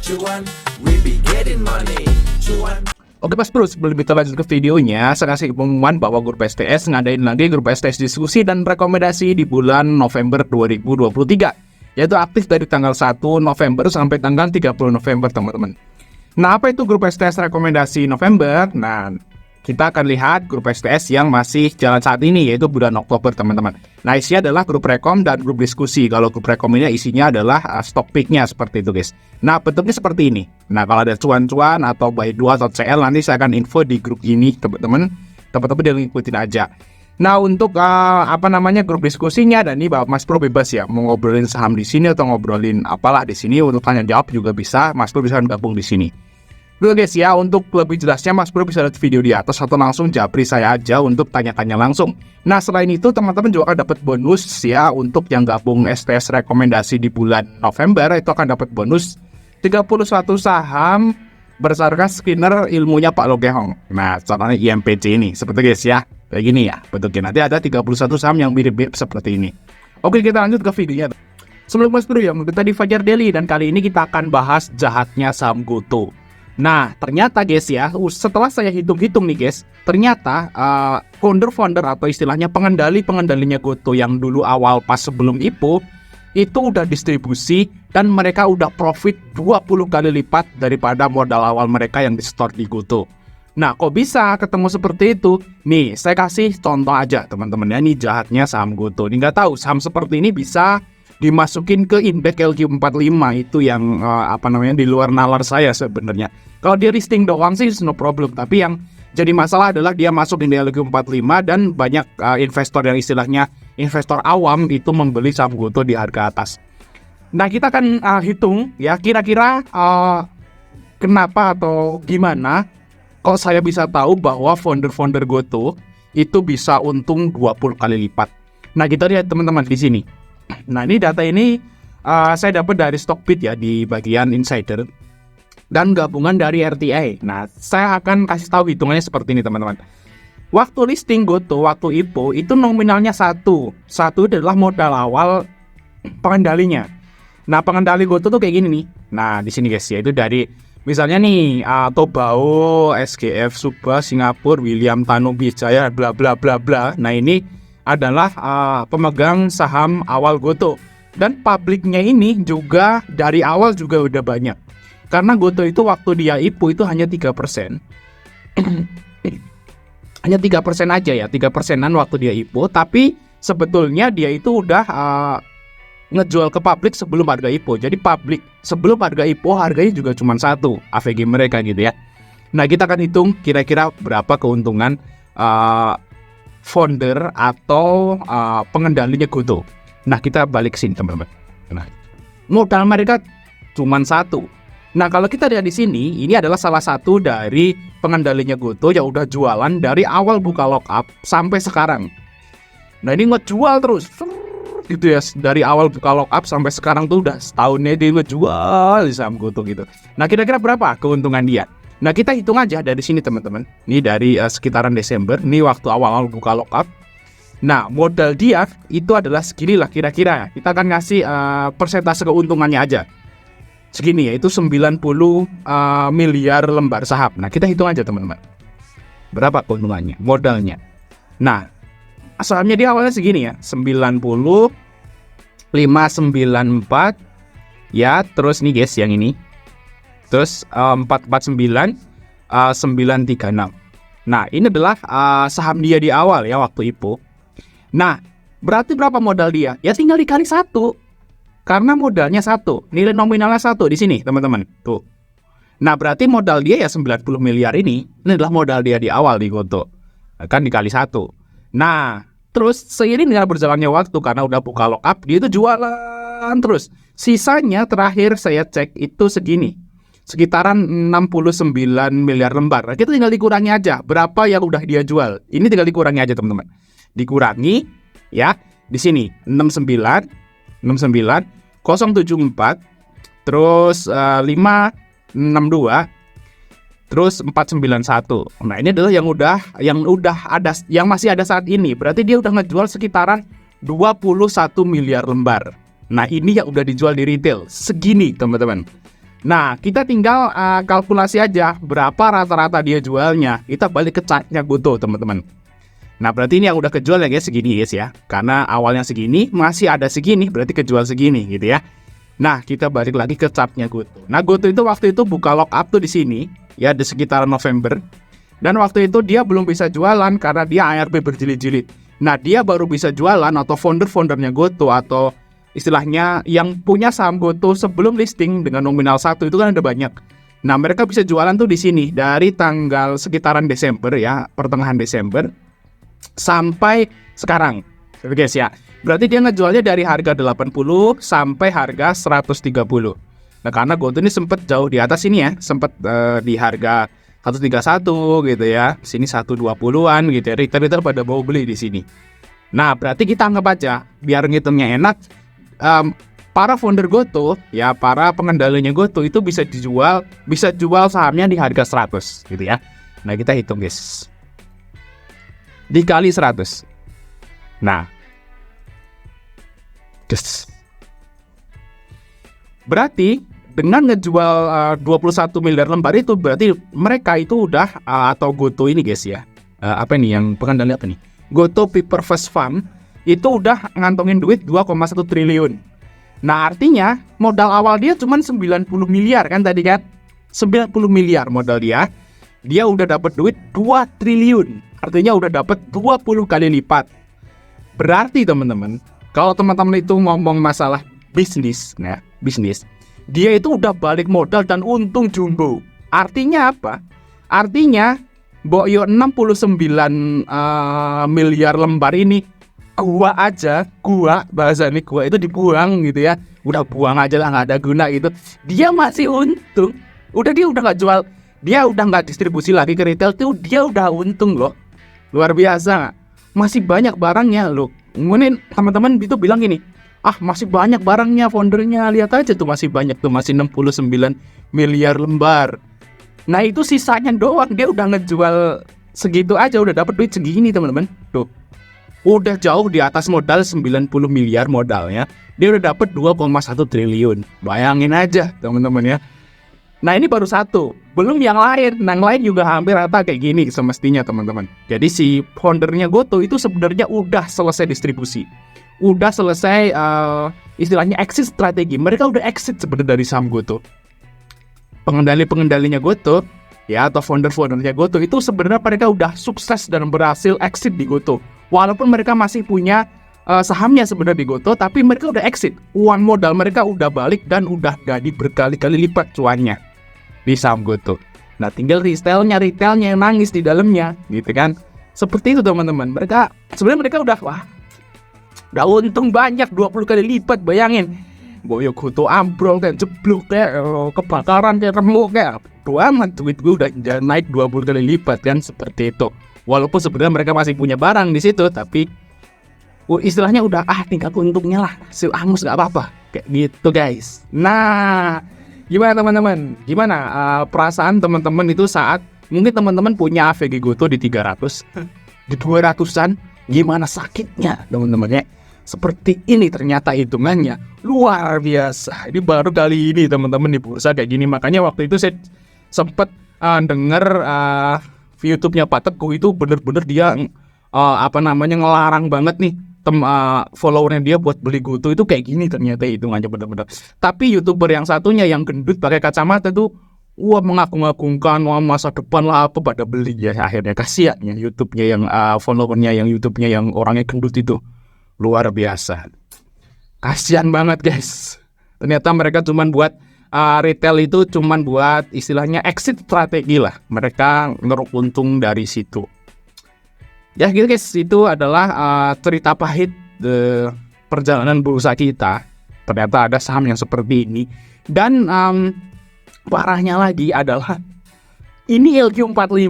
cuan, we be getting money, cuan. Oke Mas Bro, sebelum kita lanjut ke videonya, saya kasih pengumuman bahwa grup STS ngadain lagi grup STS diskusi dan rekomendasi di bulan November 2023, yaitu aktif dari tanggal 1 November sampai tanggal 30 November teman-teman. Nah, apa itu grup STS rekomendasi November? Nah, kita akan lihat grup STS yang masih jalan saat ini, yaitu bulan Oktober teman-teman. Nah, isinya adalah grup rekom dan grup diskusi. Kalau grup rekom ini isinya adalah stock pick-nya seperti itu guys. Nah, bentuknya seperti ini. Nah, kalau ada cuan-cuan atau buy 2 atau CL, nanti saya akan info di grup ini teman-teman. Teman-teman jangan ikutin aja. Nah, untuk grup diskusinya, dan ini Bapak Mas Bro bebas ya, mau ngobrolin saham di sini atau ngobrolin apalah di sini, untuk tanya jawab juga bisa. Mas Bro bisa gabung di sini. Oke guys ya, untuk lebih jelasnya Mas Bro bisa lihat video di atas atau langsung japri saya aja untuk tanya-tanya langsung. Nah, selain itu teman-teman juga akan dapat bonus ya, untuk yang gabung STS rekomendasi di bulan November itu akan dapat bonus 31 saham berdasarkan skinner ilmunya Pak Lokehong. Nah, contohnya IMPC ini seperti guys ya, kayak gini ya bentuknya. Nanti ada 31 saham yang mirip-mirip seperti ini. Oke, kita lanjut ke videonya. Sebelum Mas Bro ya, kita di Fajar Daily, dan kali ini kita akan bahas jahatnya saham GoTo. Nah, ternyata guys ya, setelah saya hitung-hitung nih guys, ternyata founder-founder atau istilahnya pengendalinya GoTo yang dulu awal pas sebelum IPO itu udah distribusi dan mereka udah profit 20 kali lipat daripada modal awal mereka yang di-store di GoTo. Nah, kok bisa ketemu seperti itu? Nih, saya kasih contoh aja teman-teman ya, ini jahatnya saham GoTo. Ini nggak tahu saham seperti ini bisa dimasukin ke indeks LQ45 itu yang di luar nalar saya sebenarnya. Kalau dia listing doang sih no problem, tapi yang jadi masalah adalah dia masuk di LQ45 dan banyak investor yang istilahnya investor awam itu membeli saham GoTo di harga atas. Nah, kita akan hitung ya kira-kira kenapa atau gimana kok saya bisa tahu bahwa founder-founder GoTo itu bisa untung 20 kali lipat. Nah, kita lihat teman-teman di sini. Nah, ini data ini saya dapat dari Stockbit ya, di bagian insider dan gabungan dari RTI. Nah, saya akan kasih tahu hitungannya seperti ini teman-teman. Waktu listing GoTo, waktu IPO itu nominalnya 1 adalah modal awal pengendalinya. Nah, pengendali GoTo tuh kayak gini nih. Nah, di sini guys ya, itu dari misalnya nih Tobao, SGF, Subah, Singapura, William, Tanu, Bijaya, bla bla bla bla. Nah, ini adalah pemegang saham awal GoTo, dan publiknya ini juga dari awal juga udah banyak. Karena GoTo itu waktu dia IPO itu hanya 3%. Hanya 3% aja ya, 3%-an waktu dia IPO, tapi sebetulnya dia itu udah ngejual ke publik sebelum harga IPO. Jadi publik sebelum harga IPO harganya juga cuma 1 AVG mereka gitu ya. Nah, kita akan hitung kira-kira berapa keuntungan founder atau pengendalinya GoTo. Nah, kita balik sini teman-teman. Nah, modal mereka cuma 1. Nah, kalau kita lihat di sini, ini adalah salah satu dari pengendalinya GoTo yang udah jualan dari awal buka lockup sampai sekarang. Nah, ini ngejual terus gitu ya, dari awal buka lockup sampai sekarang tuh udah setahunnya dia ngejual di saham GoTo gitu. Nah, kira-kira berapa keuntungan dia? Nah, kita hitung aja dari sini teman-teman. Ini dari sekitaran Desember, ini waktu awal-awal buka lockup. Nah, modal dia itu adalah segini lah kira-kira. Kita akan ngasih persentase keuntungannya aja. Segini ya, itu 90 miliar lembar saham. Nah, kita hitung aja teman-teman. Berapa keuntungannya, modalnya. Nah, sahamnya dia awalnya segini ya, 90 594 ya, terus nih guys yang ini. Terus 449 936. Nah, ini adalah saham dia di awal ya waktu IPO. Nah, berarti berapa modal dia? Ya tinggal dikali 1. Karena modalnya 1, nilai nominalnya 1 di sini, teman-teman. Tuh. Nah, berarti modal dia ya 90 miliar ini adalah modal dia di awal di GoTo. Kan dikali 1. Nah, terus seiring dengan berjalannya waktu karena udah buka lockup, dia itu jualan terus. Sisanya terakhir saya cek itu segini. Sekitaran 69 miliar lembar. Nah, kita tinggal dikurangi aja berapa yang udah dia jual. Ini tinggal dikurangi aja, teman-teman. Dikurangi ya. Di sini 69 074, terus 562, terus 491. Nah, ini adalah yang masih ada saat ini. Berarti dia udah ngejual sekitaran 21 miliar lembar. Nah, ini yang udah dijual di retail segini, teman-teman. Nah, kita tinggal kalkulasi aja berapa rata-rata dia jualnya. Kita balik ke chartnya Goto, teman-teman. Nah, berarti ini yang udah kejual ya guys, segini guys ya. Karena awalnya segini, masih ada segini, berarti kejual segini gitu ya. Nah, kita balik lagi ke chartnya Goto. Nah, Goto itu waktu itu buka lock up tuh di sini, ya di sekitaran November. Dan waktu itu dia belum bisa jualan karena dia ARB berjilid-jilid. Nah, dia baru bisa jualan atau founder-foundernya Goto atau istilahnya yang punya saham Goto sebelum listing dengan nominal 1 itu kan ada banyak. Nah, mereka bisa jualan tuh di sini dari tanggal sekitaran Desember ya, pertengahan Desember sampai sekarang. Oke guys ya. Berarti dia ngejualnya dari harga 80 sampai harga 130. Nah, karena Goto ini sempat jauh di atas ini ya, sempat di harga 131 gitu ya. Sini 120-an gitu ya. Retail-retail pada mau beli di sini. Nah, berarti kita anggap aja biar ngitungnya enak, para founder Goto ya, para pengendalinya Goto itu bisa jual sahamnya di harga 100 gitu ya. Nah, kita hitung guys. Dikali 100. Nah, berarti dengan ngejual 21 miliar lembar itu berarti mereka itu udah atau Goto ini guys ya. Apa nih yang pengendali apa nih? Goto Paper First Fund itu udah ngantongin duit 2,1 triliun. Nah, artinya modal awal dia cuma 90 miliar kan tadi kan? 90 miliar modal dia. Dia udah dapat duit 2 triliun. Artinya udah dapat 20 kali lipat. Berarti teman-teman, kalau teman-teman itu ngomong masalah bisnis, nah, bisnis, dia itu udah balik modal dan untung jumbo. Artinya apa? Artinya Boyo 69 miliar lembar ini bahasa ini gua itu dibuang gitu ya. Udah buang aja lah, nggak ada guna gitu. Dia masih untung. Dia udah nggak jual, dia udah nggak distribusi lagi ke retail tuh, dia udah untung loh. Luar biasa. Masih banyak barangnya loh. Kemudian teman-teman itu bilang gini, masih banyak barangnya foundernya, lihat aja tuh masih banyak tuh, masih 69 miliar lembar. Nah, itu sisanya doang, dia udah ngejual segitu aja udah dapat duit segini teman-teman. Tuh. Udah jauh di atas modal 90 miliar modalnya. Dia udah dapat 2,1 triliun. Bayangin aja teman-teman ya. Nah, ini baru satu, belum yang lain. Yang lain juga hampir rata kayak gini semestinya teman-teman. Jadi si foundernya Goto itu sebenarnya udah selesai distribusi, udah selesai istilahnya exit strategi. Mereka udah exit sebenarnya dari saham Goto. Pengendalinya Goto ya, atau founder-foundernya Goto itu sebenarnya mereka udah sukses dan berhasil exit di Goto. Walaupun mereka masih punya sahamnya sebenarnya di Goto, tapi mereka udah exit. Uang modal mereka udah balik dan udah jadi berkali-kali lipat cuannya di saham Goto. Nah, tinggal retailnya yang nangis di dalamnya gitu kan. Seperti itu teman-teman. Sebenarnya mereka udah untung banyak, 20 kali lipat. Bayangin, Boyo Goto ambrol kayak jeblok kayak kebakaran kayak remuk kayak amat, duit gue udah naik 20 kali lipat kan, seperti itu. Walaupun sebenarnya mereka masih punya barang di situ, tapi istilahnya udah tingkat untungnya lah, angus gak apa-apa kayak gitu guys. Nah, gimana teman-teman? Gimana perasaan teman-teman itu saat mungkin teman-teman punya AVG Goto di 300 di 200-an, gimana sakitnya teman-teman ya? Seperti ini ternyata hitungannya luar biasa. Ini baru kali ini teman-teman di bursa kayak gini. Makanya waktu itu saya sempat denger YouTube-nya Pak Teguh itu bener-bener dia ngelarang banget nih followernya dia buat beli Goto itu kayak gini ternyata hitungannya bener-bener. Tapi YouTuber yang satunya yang gendut pakai kacamata tuh mengagung-agungkan masa depan lah apa pada beli ya, akhirnya kasihan ya YouTube-nya yang followernya yang YouTube-nya yang orangnya gendut itu. Luar biasa. Kasihan banget guys. Ternyata mereka cuman buat retail itu cuman buat istilahnya exit strategi lah. Mereka ngeruk untung dari situ. Ya gitu guys, itu adalah cerita pahit perjalanan bursa kita. Ternyata ada saham yang seperti ini. Dan parahnya lagi adalah ini LQ45.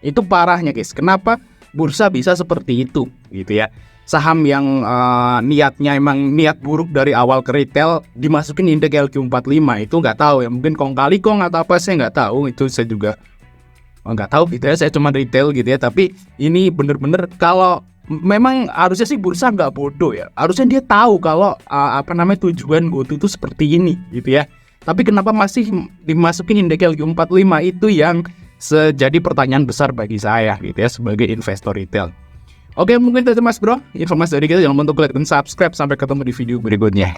Itu parahnya guys. Kenapa bursa bisa seperti itu gitu ya? Saham yang niatnya emang niat buruk dari awal ke retail dimasukin indeks LQ45 itu nggak tahu ya, mungkin kong kali kong atau apa saya nggak tahu, itu saya juga nggak tahu gitu ya, saya cuma retail gitu ya. Tapi ini bener-bener kalau memang harusnya sih bursa nggak bodoh ya, harusnya dia tahu kalau tujuan Goto itu seperti ini gitu ya. Tapi kenapa masih dimasukin indeks LQ45 itu yang jadi pertanyaan besar bagi saya gitu ya sebagai investor retail. Oke, mungkin itu Mas Bro informasi dari kita. Jangan lupa untuk like dan subscribe. Sampai ketemu di video berikutnya.